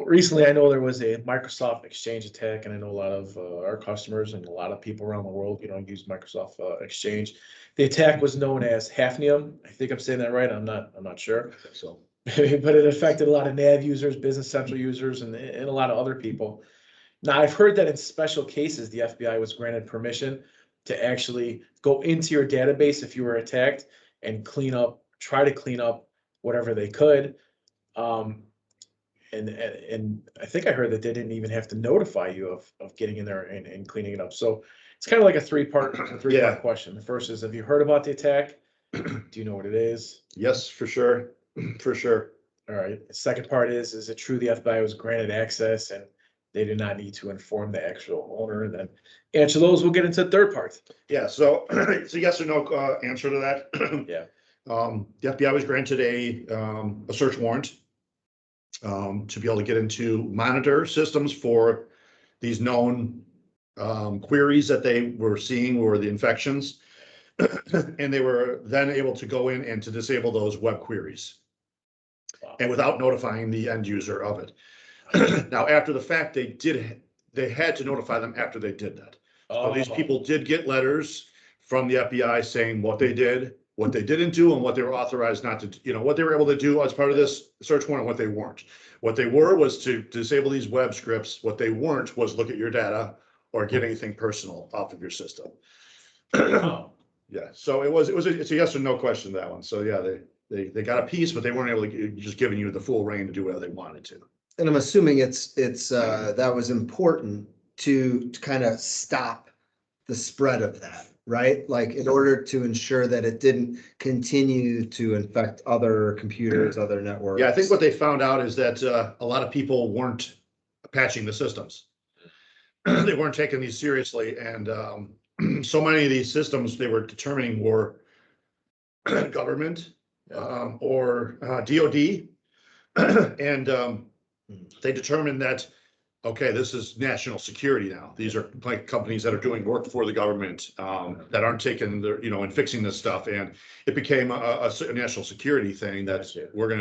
recently I know there was a Microsoft Exchange attack, and I know a lot of our customers and a lot of people around the world, use Microsoft Exchange. The attack was known as Hafnium. I think I'm saying that right. I'm not sure. So, But it affected a lot of NAV users, Business Central users, and a lot of other people. Now, I've heard that in special cases, the FBI was granted permission to actually go into your database if you were attacked and try to clean up whatever they could. And I think I heard that they didn't even have to notify you of getting in there and cleaning it up. So it's kind of like a three-part question. The first is, have you heard about the attack? Do you know what it is? yes, for sure. For sure. All right. The second part is it true the FBI was granted access and they did not need to inform the actual owner? And then answer those. We'll get into the third part. Yeah. So it's a yes or no answer to that. Yeah. The FBI was granted a search warrant to be able to get into monitor systems for these known queries that they were seeing were the infections. And they were then able to go in and to disable those web queries. Wow. And without notifying the end user of it. Now, after the fact, they had to notify them after they did that. So these people did get letters from the FBI saying what they did, what they didn't do, and what they were authorized not to, what they were able to do as part of this search warrant, and what they weren't. What they were was to disable these web scripts. What they weren't was look at your data or get anything personal off of your system. Wow. Yeah, so it's a yes or no question, that one. So yeah, they got a piece, but they weren't able to just giving you the full reign to do whatever they wanted to. And I'm assuming it's that was important to kind of stop the spread of that, right? Like in order to ensure that it didn't continue to infect other computers, other networks. Yeah, I think what they found out is that a lot of people weren't patching the systems. They weren't taking these seriously, and so many of these systems they were determining were government or DOD, and they determined that, okay, this is national security now. These are like companies that are doing work for the government that aren't taking the, and fixing this stuff. And it became a national security thing that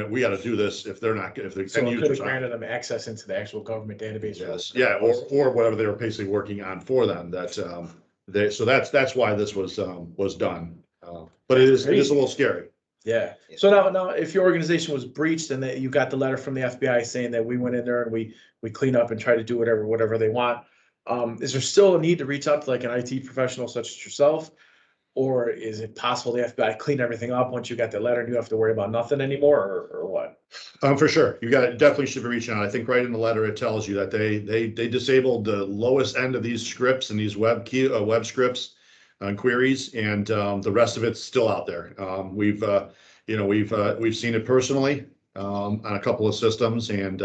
we got to do this if they're not, if the So end it could users have aren't. granted them access into the actual government database. Yes, yeah, or whatever they were basically working on for them. That so that's why this was done. But it is a little scary. Yeah. So now, if your organization was breached and that you got the letter from the FBI saying that we went in there and we clean up and try to do whatever they want, is there still a need to reach out to like an IT professional such as yourself, or is it possible the FBI clean everything up once you got the letter and you don't have to worry about nothing anymore, or what? For sure, you definitely should be reaching out. I think right in the letter it tells you that they disabled the lowest end of these scripts and these web scripts and queries, and the rest of it's still out there. We've seen it personally on a couple of systems, and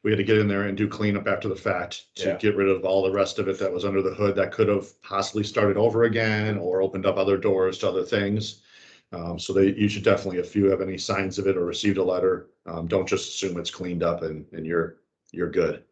we had to get in there and do cleanup after the fact to get rid of all the rest of it that was under the hood that could have possibly started over again or opened up other doors to other things. So you should definitely, if you have any signs of it or received a letter, don't just assume it's cleaned up and you're good.